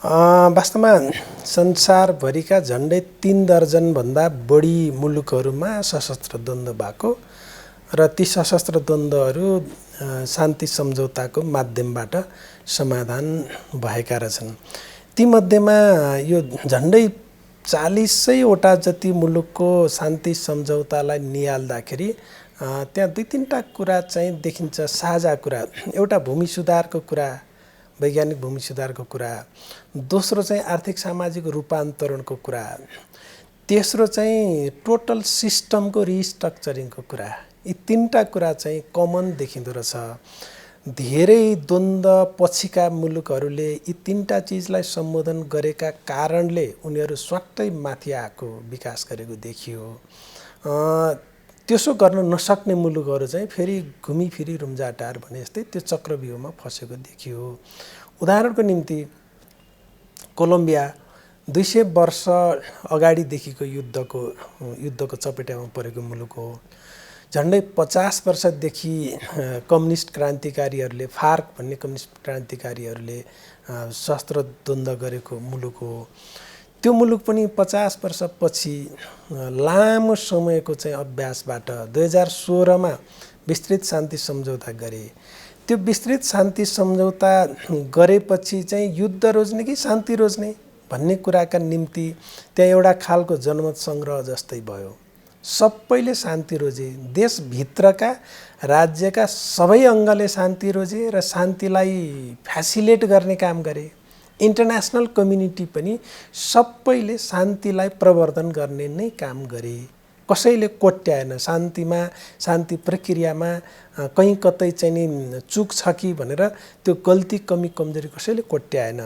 वास्तवमा संसारभरिका झन्डै 3 दर्जनभन्दा बढी मुलुकहरूमा सशस्त्र द्वन्द्व भएको र ती सशस्त्र द्वन्द्वहरू शान्ति सम्झौताको माध्यमबाट समाधान भएका रहेछन्। तीमध्येमा यो झन्डै 40वटा जति मुलुकको शान्ति सम्झौतालाई निहाल्दाखेरि त्यहाँ 2-3टा कुरा चाहिँ देखिन्छ साझा कुरा। एउटा भूमि सुधारको कुरा, वैज्ञानिक भूमि सुधारको कुरा, दोस्रो चाहिँ आर्थिक सामाजिक रूपान्तरणको कुरा, तेस्रो चाहिँ टोटल सिस्टमको रिस्ट्रक्चरिङको कुरा। यी 3टा कुरा चाहिँ कमन देखिँदो रहेछ। धेरै द्वन्द्व पछिका मुलुकहरूले यी 3टा चिजलाई सम्बोधन गरेका कारणले उनीहरू स्वाट्टै माथि आएको विकास गरेको देखियो। त्यसो गर्न नसक्ने मुलुकहरू चाहिँ फेरि घुमिफिरी रुम्जाटार भने जस्तै त्यो चक्रव्यूहमा फसेको देखियो। उदाहरणको निम्ति कोलम्बिया 200 वर्ष अगाडिदेखिको युद्धको चपेटामा परेको मुलुक हो। झन्डै 50 वर्षदेखि कम्युनिस्ट क्रान्तिकारीहरूले, फार्क भन्ने कम्युनिस्ट क्रान्तिकारीहरूले शस्त्र द्वन्द्व गरेको मुलुक हो। त्यो मुलुक पनि 50 वर्षपछि लामो समयको चाहिँ अभ्यासबाट 2016मा विस्तृत शान्ति सम्झौता गरे। त्यो विस्तृत शान्ति सम्झौता गरेपछि चाहिँ युद्ध रोज्ने कि शान्ति रोज्ने भन्ने कुराका निम्ति त्यहाँ एउटा खालको जनमत सङ्ग्रह जस्तै भयो। सबैले शान्ति रोजे, देशभित्रका राज्यका सबै अङ्गले शान्ति रोजे र शान्तिलाई फ्यासिलिटेट गर्ने काम गरे। इन्टरनेसनल कम्युनिटी पनि सबैले शान्तिलाई प्रवर्धन गर्ने नै काम गरे। कसैले कोट्याएन। शान्ति प्रक्रियामा कहीँ कतै चाहिँ नि चुक छ कि भनेर त्यो गल्ती कमी कमजोरी कसैले कोट्याएन।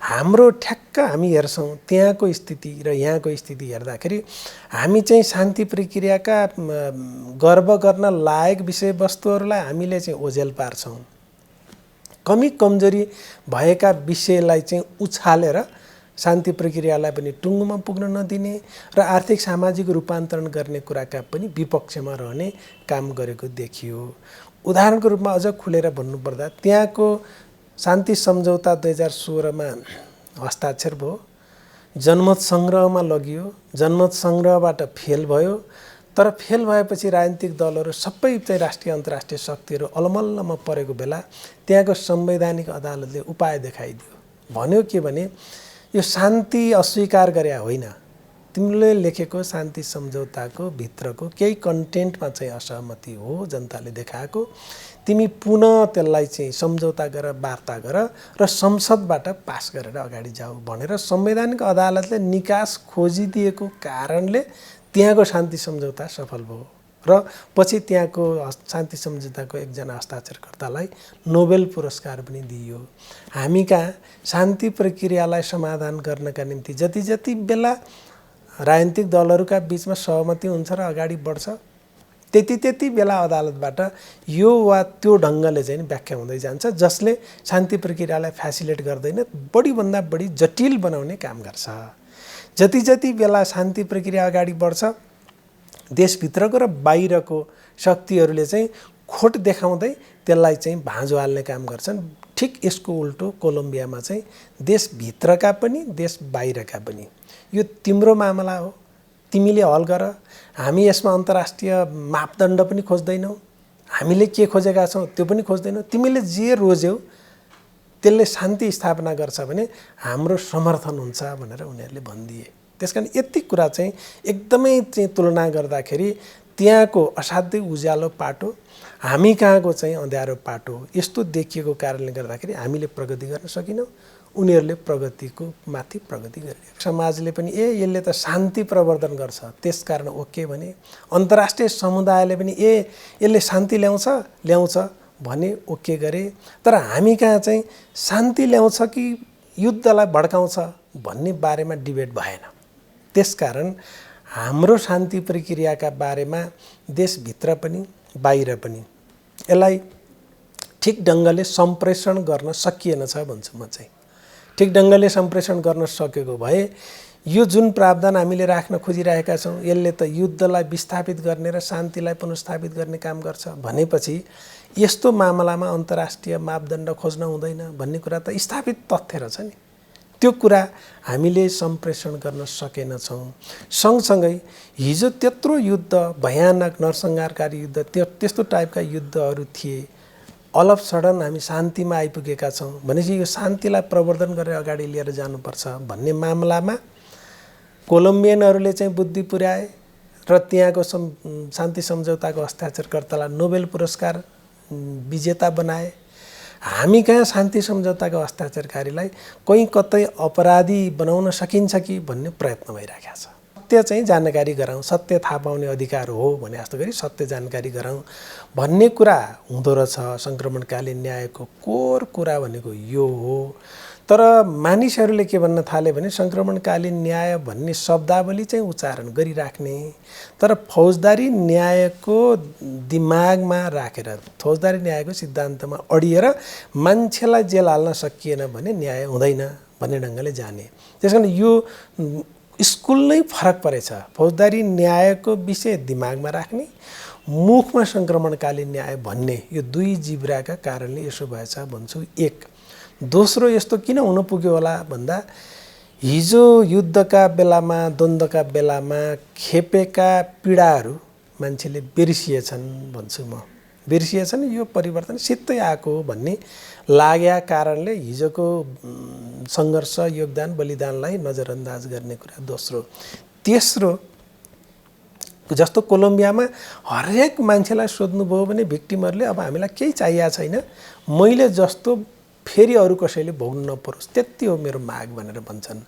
हाम्रो ठ्याक्क हामी हेर्छौँ त्यहाँको स्थिति र यहाँको स्थिति हेर्दाखेरि हामी चाहिँ शान्ति प्रक्रियाका गर्व गर्न लायक विषयवस्तुहरूलाई हामीले चाहिँ ओझेल पार्छौँ। कमी कमजोरी भएका विषयलाई चाहिँ उछालेर शान्ति प्रक्रियालाई पनि टुङ्गोमा पुग्न नदिने र आर्थिक सामाजिक रूपान्तरण गर्ने कुराका पनि विपक्षमा रहने काम गरेको देखियो। उदाहरणको रूपमा अझ खुलेर भन्नुपर्दा त्यहाँको शान्ति सम्झौता 2016मा हस्ताक्षर भयो, जनमत सङ्ग्रहमा लगियो, जनमत सङ्ग्रहबाट फेल भयो। तर फेल भएपछि राजनीतिक दलहरू सबै चाहिँ राष्ट्रिय अन्तर्राष्ट्रिय शक्तिहरू अलमल्लमा परेको बेला त्यहाँको संवैधानिक अदालतले उपाय देखाइदियो। भन्यो के भने यो शान्ति अस्वीकार गरे होइन, तिमीले लेखेको शान्ति सम्झौताको भित्रको केही कन्टेन्टमा चाहिँ असहमति हो जनताले देखाएको, तिमी पुनः त्यसलाई चाहिँ सम्झौता गर, वार्ता गर र संसदबाट पास गरेर अगाडि जाऊ भनेर संवैधानिक अदालतले निकास खोजिदिएको कारणले त्यहाँको शान्ति सम्झौता सफल भयो र पछि त्यहाँको शान्ति सम्झौताको एकजना हस्ताक्षरकर्तालाई नोबेल पुरस्कार पनि दिइयो। हामी कहाँ शान्ति प्रक्रियालाई समाधान गर्नका निम्ति जति बेला राजनीतिक दलहरूका बिचमा सहमति हुन्छ र अगाडि बढ्छ त्यति बेला अदालतबाट यो वा त्यो ढङ्गले चाहिँ व्याख्या हुँदै जान्छ जसले शान्ति प्रक्रियालाई फ्यासिलिटेट गर्दैन, बढीभन्दा बढी जटिल बनाउने काम गर्छ। जति बेला शान्ति प्रक्रिया अगाडि बढ्छ देशभित्रको र बाहिरको शक्तिहरूले चाहिँ खोट देखाउँदै त्यसलाई चाहिँ भाँजो हाल्ने काम गर्छन्। ठिक यसको उल्टो कोलम्बियामा चाहिँ देशभित्रका पनि देश बाहिरका पनि यो तिम्रो मामला हो, तिमीले हल गर, हामी यसमा अन्तर्राष्ट्रिय मापदण्ड पनि खोज्दैनौँ, हामीले के खोजेका छौँ त्यो पनि खोज्दैनौँ, तिमीले जे रोज्यौ त्यसले शान्ति स्थापना गर्छ भने हाम्रो समर्थन हुन्छ भनेर उनीहरूले भनिदिए। त्यसकारण यति कुरा चाहिँ एकदमै चाहिँ तुलना गर्दाखेरि त्यहाँको असाध्यै उज्यालो पाटो, हामी कहाँको चाहिँ अँध्यारो पाटो यस्तो देखिएको कारणले गर्दाखेरि हामीले प्रगति गर्न सकिनौँ, उनीहरूले प्रगतिको माथि प्रगति गरिरहेको। समाजले पनि यसले त शान्ति प्रवर्धन गर्छ त्यसकारण ओके भने, अन्तर्राष्ट्रिय समुदायले पनि यसले शान्ति ल्याउँछ भने ओके गरे। तर हामी कहाँ चाहिँ शान्ति ल्याउँछ कि युद्धलाई भड्काउँछ भन्ने बारेमा डिबेट भएन। त्यसकारण हाम्रो शान्ति प्रक्रियाका बारेमा देशभित्र पनि बाहिर पनि यसलाई ठिक ढङ्गले सम्प्रेषण गर्न सकिएन छ भन्छु म चाहिँ। ठिक ढङ्गले सम्प्रेषण गर्न सकेको भए यो जुन प्रावधान हामीले राख्न खोजिरहेका छौँ यसले त युद्धलाई विस्थापित गर्ने र शान्तिलाई पुनर्स्थापित गर्ने काम गर्छ भनेपछि यस्तो मामलामा अन्तर्राष्ट्रिय मापदण्ड खोज्न हुँदैन भन्ने कुरा त स्थापित तथ्य रहेछ नि। त्यो कुरा हामीले सम्प्रेषण गर्न सकेनछौँ। सँगसँगै हिजो त्यत्रो युद्ध, भयानक नरसंहारकारी युद्ध, त्यस्तो टाइपका युद्धहरू थिए, अल अफ सडन हामी शान्तिमा आइपुगेका छौँ भनेपछि यो शान्तिलाई प्रवर्धन गरेर अगाडि लिएर जानुपर्छ भन्ने मामलामा कोलम्बियनहरूले चाहिँ बुद्धि पुर्याए र त्यहाँको शान्ति सम्झौताको हस्ताक्षरकर्तालाई नोबेल पुरस्कार विजेता बनाए। हामी कहाँ शान्ति सम्झौताको हस्ताक्षरकारीलाई कहीँ कतै अपराधी बनाउन सकिन्छ कि भन्ने प्रयत्न भइरहेको छ। सत्य चाहिँ जानकारी गराउँ, सत्य थाहा पाउने अधिकार हो भने जस्तो गरी सत्य जानकारी गराउँ भन्ने कुरा हुँदो रहेछ। सङ्क्रमणकालीन न्यायको कोर कुरा भनेको यो हो। तर मानिसहरूले के भन्न थाले भने सङ्क्रमणकालीन न्याय भन्ने शब्दावली चाहिँ उच्चारण गरिराख्ने, तर फौजदारी न्यायको दिमागमा राखेर, फौजदारी न्यायको सिद्धान्तमा अडिएर मान्छेलाई जेल हाल्न सकिएन भने न्याय हुँदैन भन्ने ढङ्गले जाने। त्यसकारण यो स्कुल नै फरक परेछ। फौजदारी न्यायको विषय दिमागमा राख्ने, मुखमा सङ्क्रमणकालीन न्याय भन्ने, यो दुई जिब्राका कारणले यसो भएछ भन्छु। एक दोस्रो यस्तो किन हुन पुग्यो होला भन्दा हिजो युद्धका बेलामा, द्वन्द्वका बेलामा खेपेका पीडाहरू मान्छेले बिर्सिएछन् भन्छु म। बिर्सिएछन्, यो परिवर्तन सित्तै आएको भन्ने लाग्या कारणले हिजोको सङ्घर्ष, योगदान, बलिदानलाई नजरअन्दाज गर्ने कुरा दोस्रो। तेस्रो, जस्तो कोलम्बियामा हरेक मान्छेलाई सोध्नुभयो भने भिक्टिमहरूले अब हामीलाई केही चाहिएको छैन, मैले जस्तो फेरि अरू कसैले भोग्नु नपरोस्, त्यति हो मेरो माग भनेर भन्छन्।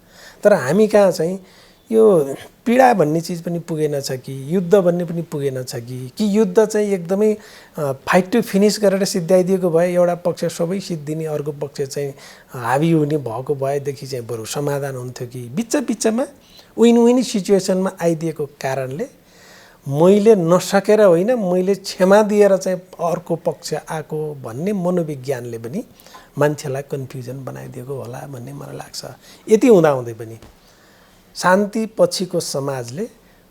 तर हामी कहाँ चाहिँ यो पीडा भन्ने चिज पनि पुगेन छ कि, युद्ध भन्ने पनि पुगेन छ कि युद्ध चाहिँ एकदमै फाइट टु फिनिस गरेर सिद्ध्याइदिएको भए एउटा पक्ष सबै सिद्धिने, अर्को पक्ष चाहिँ हावी हुने भएको भएदेखि चाहिँ बरु समाधान हुन्थ्यो कि बिचमा विन विन सिचुएसनमा आइदिएको कारणले मैले नसकेर होइन, मैले क्षमा दिएर चाहिँ अर्को पक्ष आएको भन्ने मनोविज्ञानले पनि मान्छेलाई कन्फ्युजन बनाइदिएको होला भन्ने मलाई लाग्छ। यति हुँदाहुँदै पनि शान्ति पछिको समाजले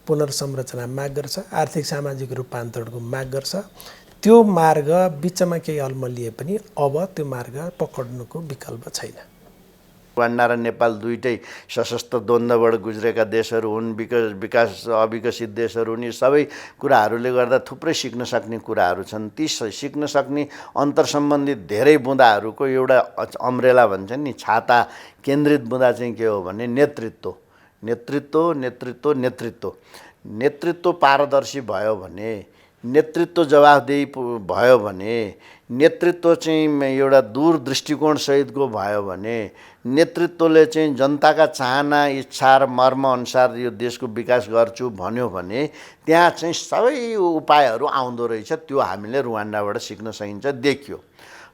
पुनर्संरचना माग गर्छ, आर्थिक सामाजिक रूपान्तरणको माग गर्छ। त्यो मार्ग बिचमा केही अल्मलिए पनि अब त्यो मार्ग पक्ड्नुको विकल्प छैन। रुवान्डा र नेपाल दुईटै सशस्त्र द्वन्द्वबाट गुज्रेका देशहरू हुन्, अविकसित देशहरू हुन्। यी सबै कुराहरूले गर्दा थुप्रै सिक्न सक्ने कुराहरू छन्। ती सिक्न सक्ने अन्तर्सम्बन्धित धेरै बुँदाहरूको एउटा अम्ब्रेला भन्छ नि, छाता केन्द्रित बुँदा चाहिँ के हो भने नेतृत्व। नेतृत्व पारदर्शी भयो भने, नेतृत्व जवाफदेही भयो भने, नेतृत्व चाहिँ एउटा दूर दृष्टिकोणसहितको भयो भने, नेतृत्वले चाहिँ जनताका चाहना, इच्छा र मर्म अनुसार यो देशको विकास गर्छु भन्यो भने त्यहाँ चाहिँ सबै उपायहरू आउँदो रहेछ। त्यो हामीले रुवान्डाबाट सिक्न सकिन्छ, देखियो।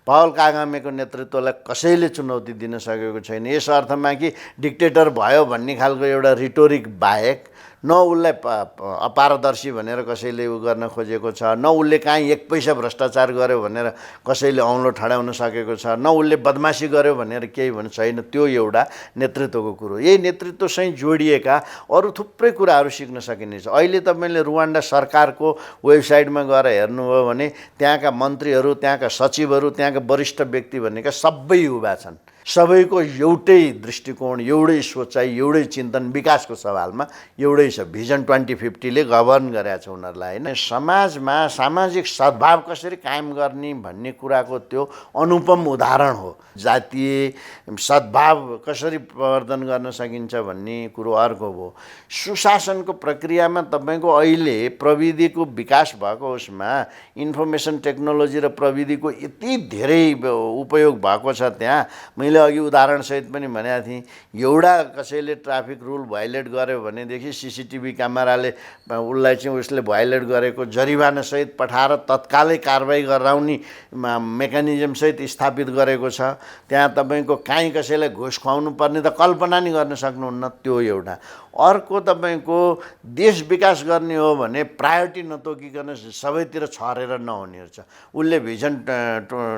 पावल कागामेको नेतृत्वलाई कसैले चुनौती दिन सकेको छैन, यस अर्थमा कि डिक्टेटर भयो भन्ने खालको एउटा रिटोरिक बाहेक न उसलाई अपारदर्शी भनेर कसैले उ गर्न खोजेको छ, न उसले काहीँ एक पैसा भ्रष्टाचार गर्यो भनेर कसैले औँलो ठडाउन सकेको छ, न उसले बदमासी गर्यो भनेर केही भन्नु छैन। त्यो एउटा नेतृत्वको कुरो। यही नेतृत्वसँग जोडिएका अरू थुप्रै कुराहरू सिक्न सकिनेछ। अहिले तपाईँले रुवान्डा सरकारको वेबसाइटमा गएर हेर्नुभयो भने त्यहाँका मन्त्रीहरू, त्यहाँका सचिवहरू, त्यहाँका वरिष्ठ व्यक्ति भनेका सबै युवा छन्। सबैको एउटै दृष्टिकोण, एउटै सोचाइ, एउटै चिन्तन, विकासको सवालमा एउटै छ। भिजन 2050ले गभर्न गरेको छ उनीहरूलाई होइन। समाजमा सामाजिक सद्भाव कसरी कायम गर्ने भन्ने कुराको त्यो अनुपम उदाहरण हो। जातीय सद्भाव कसरी प्रवर्धन गर्न सकिन्छ भन्ने कुरो अर्को हो। सुशासनको प्रक्रियामा तपाईँको अहिले प्रविधिको विकास भएको उसमा इन्फर्मेसन टेक्नोलोजी र प्रविधिको यति धेरै उपयोग भएको छ। त्यहाँ मैले अघि उदाहरणसहित पनि भनेको थिएँ, एउटा कसैले ट्राफिक रुल भाइलेट गर्यो भनेदेखि सिसिटिभी क्यामेराले उसलाई चाहिँ उसले भाइलेट गरेको जरिवानासहित पठाएर तत्कालै कारबाही गराउने मेकानिजमसहित स्थापित गरेको छ। त्यहाँ तपाईँको काहीँ कसैलाई घुस खुवाउनु पर्ने त कल्पना नि गर्न सक्नुहुन्न। त्यो एउटा। अर्को तपाईँको देश विकास गर्ने हो भने प्रायोरिटी नतोकिकन सबैतिर छरेर नहुने रहेछ। उसले भिजन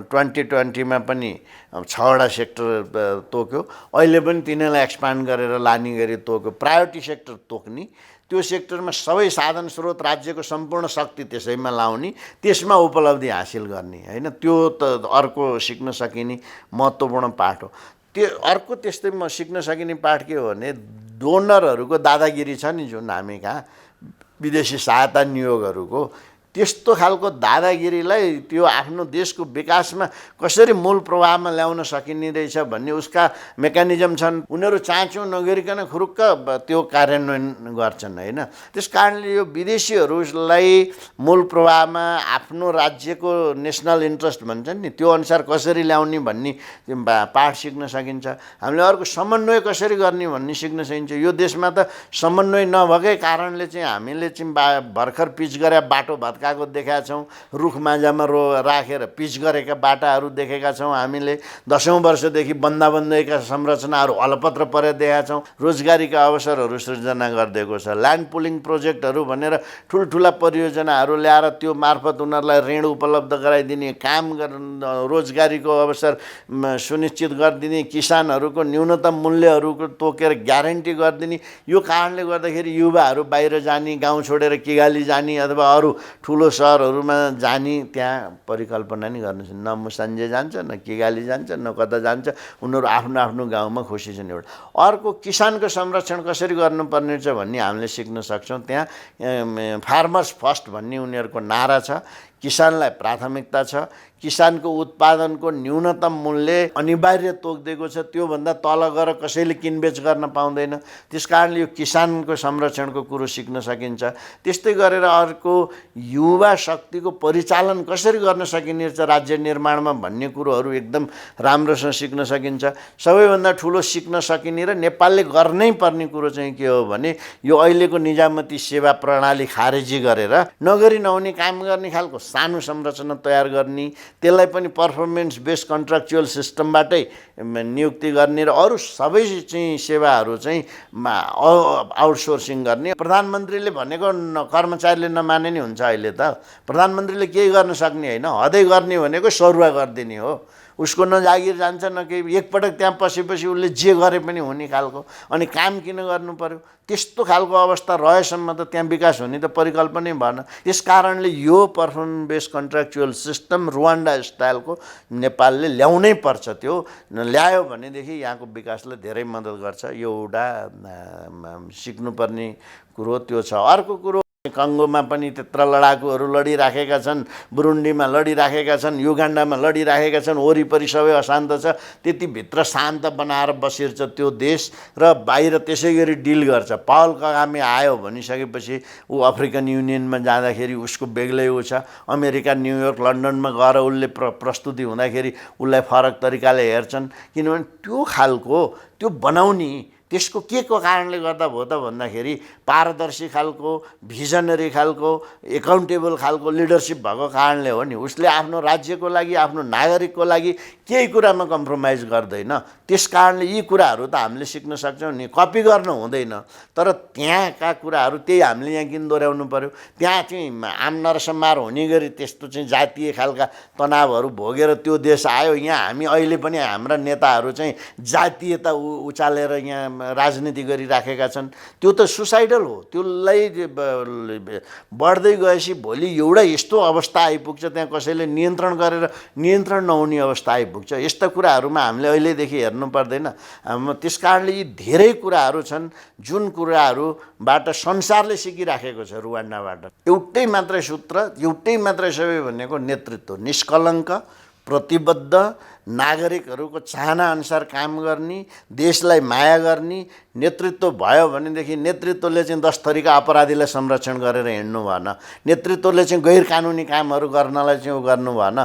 2020मा पनि 6वटा सेक्टर तोक्यो, अहिले पनि तिनीहरूलाई एक्सपान्ड गरेर लाने गरी तोक्यो। प्रायोरिटी सेक्टर तोक्ने, त्यो सेक्टरमा सबै साधन स्रोत, राज्यको सम्पूर्ण शक्ति त्यसैमा लाउने, त्यसमा उपलब्धि हासिल गर्ने होइन। त्यो त अर्को सिक्न सकिने महत्त्वपूर्ण पाठ हो। त्यो अर्को त्यस्तै म सिक्न सकिने पाठ के हो भने डोनरहरूको दादागिरी छ नि जुन हामी कहाँ विदेशी सहायता नियोगहरूको त्यस्तो खालको दादागिरीलाई त्यो आफ्नो देशको विकासमा कसरी मूल प्रभावमा ल्याउन सकिने रहेछ भन्ने उसका मेकानिजम छन्। उनीहरू चाँचो नगरिकन खुरुक्क त्यो कार्यान्वयन गर्छन् होइन। त्यस कारणले यो विदेशीहरूलाई मूल प्रभावमा आफ्नो राज्यको नेसनल इन्ट्रेस्ट भन्छन् नि त्यो अनुसार कसरी ल्याउने भन्ने पाठ सिक्न सकिन्छ। हामीले अर्को समन्वय कसरी गर्ने भन्ने सिक्न सकिन्छ। यो देशमा त समन्वय नभएकै कारणले चाहिँ हामीले चाहिँ भर्खर पिच गरे बाटो भत्काएको देखेका छौँ। रुख माजामा राखेर पिच गरेका बाटाहरू देखेका छौँ हामीले। 10औं वर्षदेखि बन्दाबन्दैका संरचनाहरू अलपत्र परे देखेका छौँ। रोजगारीका अवसरहरू सृजना गरिदिएको छ। ल्यान्ड पुलिङ प्रोजेक्टहरू भनेर ठुल्ठुला परियोजनाहरू ल्याएर त्यो मार्फत उनीहरूलाई ऋण उपलब्ध गराइदिने काम रोजगारीको अवसर सुनिश्चित गरिदिने, किसानहरूको न्यूनतम मूल्यहरूको तोकेर ग्यारेन्टी गरिदिने। यो कारणले गर्दाखेरि युवाहरू बाहिर जाने, गाउँ छोडेर किगाली जाने अथवा अरू ठुलो सहरहरूमा जाने त्यहाँ परिकल्पना नि गर्नु छैन। न मुसान्जे जान्छ, न किगाली जान्छ, न कता जान्छ। उनीहरू आफ्नो आफ्नो गाउँमा खुसी छन्। एउटा अर्को किसानको संरक्षण कसरी गर्नुपर्ने छ भन्ने हामीले सिक्न सक्छौँ। त्यहाँ फार्मर्स फर्स्ट भन्ने उनीहरूको नारा छ। किसानलाई प्राथमिकता छ। किसानको उत्पादनको न्यूनतम मूल्य अनिवार्य तोकिदिएको छ। त्योभन्दा तल गएर कसैले किनबेच गर्न पाउँदैन। त्यस कारणले यो किसानको संरक्षणको कुरो सिक्न सकिन्छ। त्यस्तै गरेर अर्को युवा शक्तिको परिचालन कसरी गर्न सकिने छ राज्य निर्माणमा भन्ने कुरोहरू एकदम राम्रोसँग सिक्न सकिन्छ। सबैभन्दा ठुलो सिक्न सकिने र नेपालले गर्नै पर्ने कुरो चाहिँ के हो भने यो अहिलेको निजामती सेवा प्रणाली खारेजी गरेर नगरी नहुने काम गर्ने खालको सानो संरचना तयार गर्ने, त्यसलाई पनि पर्फर्मेन्स बेस्ड कन्ट्राक्चुअल सिस्टमबाटै नियुक्ति गर्ने र अरू सबै चाहिँ सेवाहरू चाहिँ आउटसोर्सिङ गर्ने। प्रधानमन्त्रीले भनेको कर्मचारीले नमाने नि हुन्छ। अहिले त प्रधानमन्त्रीले केही गर्न सक्ने होइन। हदै गर्ने भनेको सरुवा गरिदिने हो। उसको न जागिर जान्छ न केही। एकपटक त्यहाँ पसेपछि उसले जे गरे पनि हुने खालको। अनि काम किन गर्नु पर्यो? त्यस्तो खालको अवस्था रहेसम्म त त्यहाँ विकास हुने त परिकल्पनै भएन। त्यस कारणले यो performance based contractual system Rwanda स्टाइलको नेपालले ल्याउनै पर्छ। त्यो ल्यायो भनेदेखि यहाँको विकासलाई धेरै मद्दत गर्छ। यो एउटा सिक्नुपर्ने कुरो त्यो छ। अर्को कुरो कङ्गोमा पनि त्यत्र लडाकुहरू लडिराखेका छन्, बुरुन्डीमा लडिराखेका छन्, युगान्डामा लडिराखेका छन्। वरिपरि सबै अशान्त छ। त्यतिभित्र शान्त बनाएर बसिर्छ त्यो देश र बाहिर त्यसै गरी डिल गर्छ। पावल कगामे आयो भनिसकेपछि ऊ अफ्रिकन युनियनमा जाँदाखेरि उसको बेग्लै ऊ छ। अमेरिका, न्युयोर्क, लन्डनमा गएर उसले प्रस्तुति हुँदाखेरि उसलाई फरक तरिकाले हेर्छन्। किनभने त्यो खालको त्यो बनाउने त्यसको के को कारणले गर्दा भयो त भन्दाखेरि पारदर्शी खालको, भिजनरी खालको, एकाउन्टेबल खालको लिडरसिप भएको कारणले हो नि। उसले आफ्नो राज्यको लागि, आफ्नो नागरिकको लागि केही कुरामा कम्प्रोमाइज गर्दैन। त्यस कारणले यी कुराहरू त हामीले सिक्न सक्छौँ नि। कपी गर्न हुँदैन, तर त्यहाँका कुराहरू त्यही हामीले यहाँ किन दोहोऱ्याउनु पर्यो? त्यहाँ चाहिँ आम नरसंहार हुने गरी त्यस्तो चाहिँ जातीय खालका तनावहरू भोगेर त्यो देश आयो। यहाँ हामी अहिले पनि हाम्रा नेताहरू चाहिँ जातीयता उचालेर यहाँ राजनीति गरिराखेका छन्। त्यो त सुसाइडल हो। त्यसलाई बढ्दै गएपछि भोलि एउटा यस्तो अवस्था आइपुग्छ त्यहाँ कसैले नियन्त्रण गरेर नियन्त्रण नहुने अवस्था आइपुग्छ। यस्ता कुराहरूमा हामीले अहिलेदेखि हेर्नु पर्दैन। त्यस कारणले यी धेरै कुराहरू छन् जुन कुराहरूबाट संसारले सिकिराखेको छ। रुवान्डाबाट एउटै मात्रै सूत्र, एउटै मात्रै सबै भनेको नेतृत्व, निष्कलङ्क, प्रतिबद्ध, नागरिकहरूको चाहना अनुसार काम गर्ने, देशलाई माया गर्ने नेतृत्व भयो भनेदेखि नेतृत्वले चाहिँ 10 थरीका अपराधीलाई संरक्षण गरेर हिँड्नु भएन। नेतृत्वले चाहिँ गैर कानुनी कामहरू गर्नलाई चाहिँ गर्नु भएन।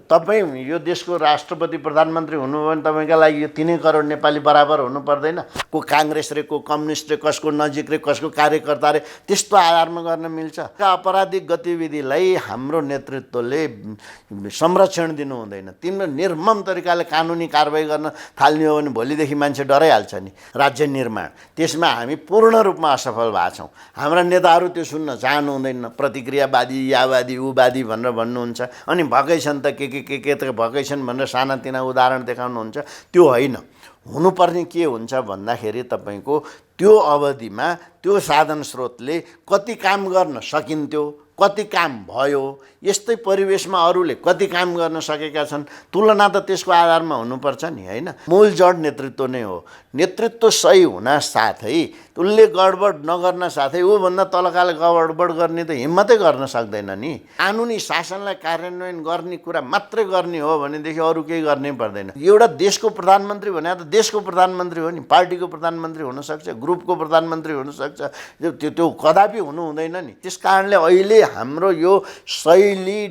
तपाईँ यो देशको राष्ट्रपति प्रधानमन्त्री हुनुभयो भने तपाईँका लागि यो 3 करोड नेपाली बराबर हुनु पर्दैन? को काङ्ग्रेस रे, को कम्युनिस्ट रे, कसको नजिक रे, कसको कार्यकर्ता रे, त्यस्तो आधारमा गर्न मिल्छ? आपराधिक गतिविधिलाई हाम्रो नेतृत्वले संरक्षण दिनु हुँदैन। तिम्रो निर्मम तरिकाले कानुनी कारबाही गर्न थाल्ने हो भने भोलिदेखि मान्छे डराइहाल्छ नि। राज्य निर्माण त्यसमा हामी पूर्ण रूपमा असफल भएका छौँ। हाम्रा नेताहरू त्यो सुन्न चाहनुहुँदैन। प्रतिक्रियावादी, यावादी, उवादी भनेर भन्नुहुन्छ। अनि भएकै छन् त के त भएकै छन् भनेर सानातिना उदाहरण देखाउनुहुन्छ। त्यो होइन। हुनुपर्ने के हुन्छ भन्दाखेरि तपाईँको त्यो अवधिमा त्यो साधन स्रोतले कति काम गर्न सकिन्थ्यो, कति काम भयो, यस्तै परिवेशमा अरूले कति काम गर्न सकेका छन्, तुलना त त्यसको आधारमा हुनुपर्छ नि, होइन? मूल जड नेतृत्व नै हो। नेतृत्व सही हुन साथै उसले गडबड नगर्न साथै ऊभन्दा तलकाले गडबड गर्ने त हिम्मतै गर्न सक्दैन नि। कानुनी शासनलाई कार्यान्वयन गर्ने कुरा मात्रै गर्ने हो भनेदेखि अरू केही गर्नै पर्दैन। एउटा देशको प्रधानमन्त्री भने त देशको प्रधानमन्त्री हो नि, पार्टीको प्रधानमन्त्री हुनसक्छ, ग्रुपको प्रधानमन्त्री हुनसक्छ, त्यो कदापि हुनु हुँदैन नि। त्यस कारणले अहिले हाम्रो यो शैली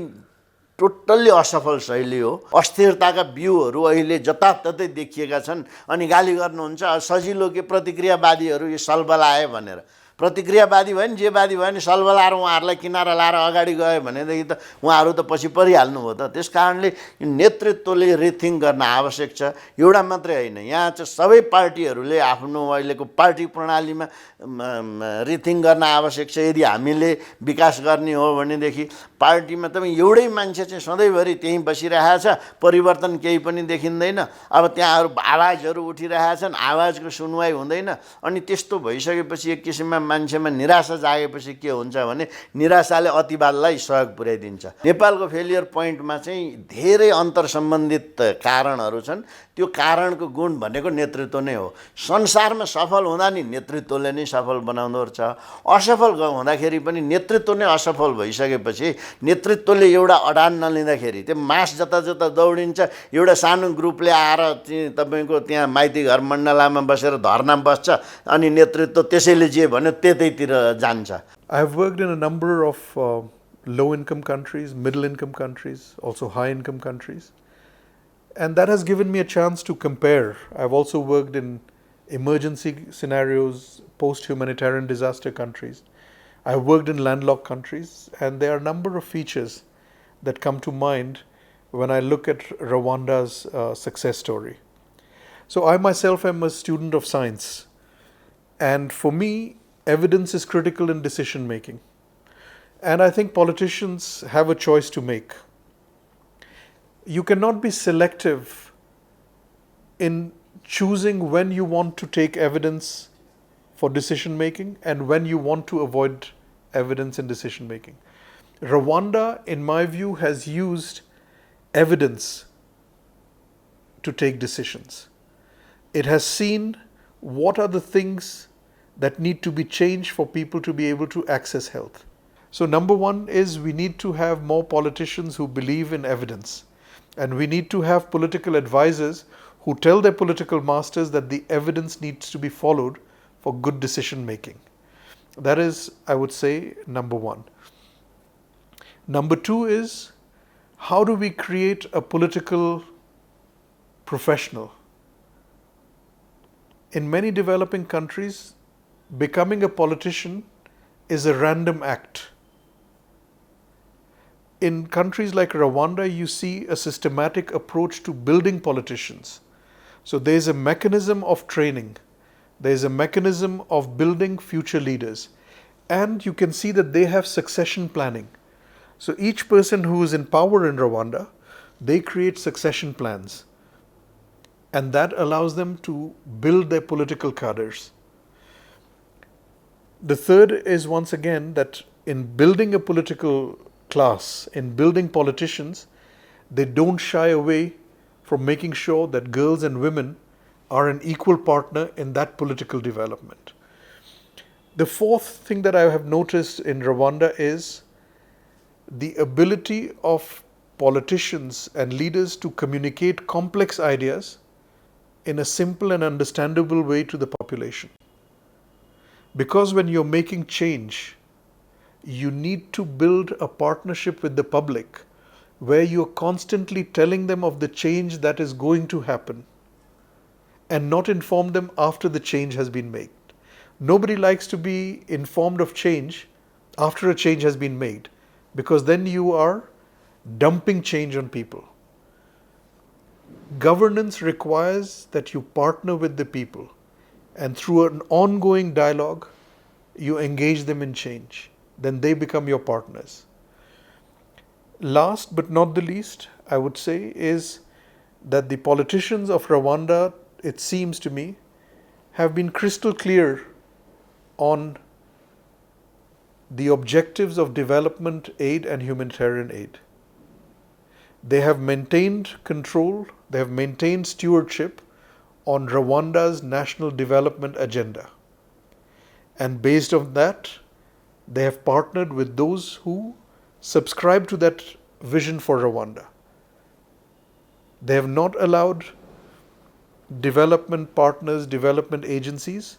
टोटल्ली असफल शैली हो। अस्थिरताका बिउहरू अहिले जताततै देखिएका छन्। अनि गाली गर्नुहुन्छ सजिलो के प्रतिक्रियावादीहरू यो सलबल आयो भनेर। प्रतिक्रियावादी भयो नि, जे वादी भयो नि, सलबल आएर उहाँहरूलाई किनारा लाएर अगाडि गयो भनेदेखि त उहाँहरू त पछि परिहाल्नु हो त। त्यस कारणले नेतृत्वले रिथिङ्क गर्न आवश्यक छ। एउटा मात्रै होइन, यहाँ चाहिँ सबै पार्टीहरूले आफ्नो अहिलेको पार्टी प्रणालीमा रिथिङ्क गर्न आवश्यक छ। यदि हामीले विकास गर्ने हो भनेदेखि पार्टीमा तपाईँ एउटै मान्छे चाहिँ सधैँभरि त्यहीँ बसिरहेको छ, परिवर्तन केही पनि देखिँदैन। अब त्यहाँहरू आवाजहरू उठिरहेछन्, आवाजको सुनवाई हुँदैन। अनि त्यस्तो भइसकेपछि एक किसिममा मान्छेमा निराशा जागेपछि के हुन्छ भने निराशाले अतिवादलाई सहयोग पुर्याइदिन्छ। नेपालको फेलियर पोइन्टमा चाहिँ धेरै अन्तर्सम्बन्धित कारणहरू छन्। त्यो कारणको गुण भनेको नेतृत्व नै हो। संसारमा सफल हुँदा नि नेतृत्वले नै सफल बनाउँदो रहेछ। असफल हुँदाखेरि पनि नेतृत्व नै असफल भइसकेपछि नेतृत्वले एउटा अडान नलिँदाखेरि त्यो मास जता जता दौडिन्छ। एउटा सानो ग्रुपले आएर तपाईँको त्यहाँ माइती घर मण्डलामा बसेर धर्ना बस्छ अनि नेतृत्व त्यसैले जे भन्यो त्यतैतिर जान्छ। I have worked in a number of low income countries, middle income countries, also high income countries. And that has given me a chance to compare. I've also worked in emergency scenarios, post-humanitarian disaster countries. I've worked in landlocked countries, and there are a number of features that come to mind when I look at Rwanda's success story. So I myself am a student of science, and for me, evidence is critical in decision making. And I think politicians have a choice to make. You cannot be selective in choosing when you want to take evidence for decision making and when you want to avoid evidence in decision making. Rwanda, in my view, has used evidence to take decisions. It has seen what are the things that need to be changed for people to be able to access health. So number one is we need to have more politicians who believe in evidence. And we need to have political advisors who tell their political masters that the evidence needs to be followed for good decision making. That is, I would say, number one. Number two is, how do we create a political professional? In many developing countries, becoming a politician is a random act. In countries like Rwanda, you see a systematic approach to building politicians. So there is a mechanism of training. There is a mechanism of building future leaders. And you can see that they have succession planning. So each person who is in power in Rwanda, they create succession plans. And that allows them to build their political cadres. The third is, once again, that in building a political class, in building politicians, they don't shy away from making sure that girls and women are an equal partner in that political development. The fourth thing that I have noticed in Rwanda is the ability of politicians and leaders to communicate complex ideas in a simple and understandable way to the population. Because when you're making change, you need to build a partnership with the public where you're constantly telling them of the change that is going to happen and not inform them after the change has been made. Nobody likes to be informed of change after a change has been made, because then you are dumping change on people. Governance requires that you partner with the people, and through an ongoing dialogue, you engage them in change. Then they become your partners. Last but not the least, I would say, is that the politicians of Rwanda, it seems to me, have been crystal clear on the objectives of development aid and humanitarian aid. They have maintained control, they have maintained stewardship on Rwanda's national development agenda. And based on that, they have partnered with those who subscribe to that vision for Rwanda. They have not allowed development partners, development agencies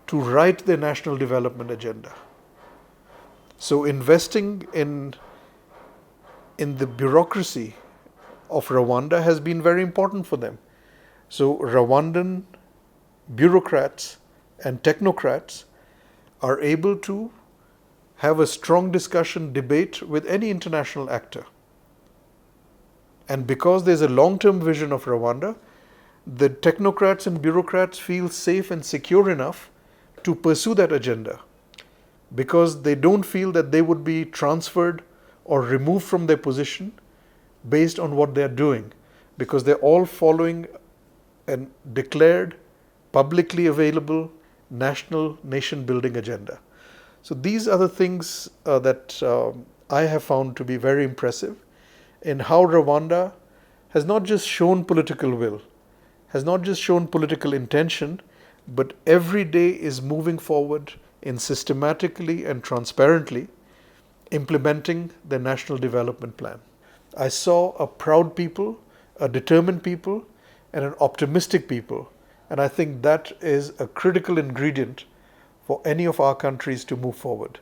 to write their national development agenda. So investing in the bureaucracy of Rwanda has been very important for them. So Rwandan bureaucrats and technocrats are able to have a strong discussion, debate with any international actor. And because there's a long-term vision of Rwanda, the technocrats and bureaucrats feel safe and secure enough to pursue that agenda, because they don't feel that they would be transferred or removed from their position based on what they're doing, because they're all following a declared, publicly available national nation-building agenda. So these are the things that I have found to be very impressive in how Rwanda has not just shown political will, has not just shown political intention, but every day is moving forward in systematically and transparently implementing the national development plan. I saw a proud people, a determined people, and an optimistic people. And I think that is a critical ingredient for any of our countries to move forward.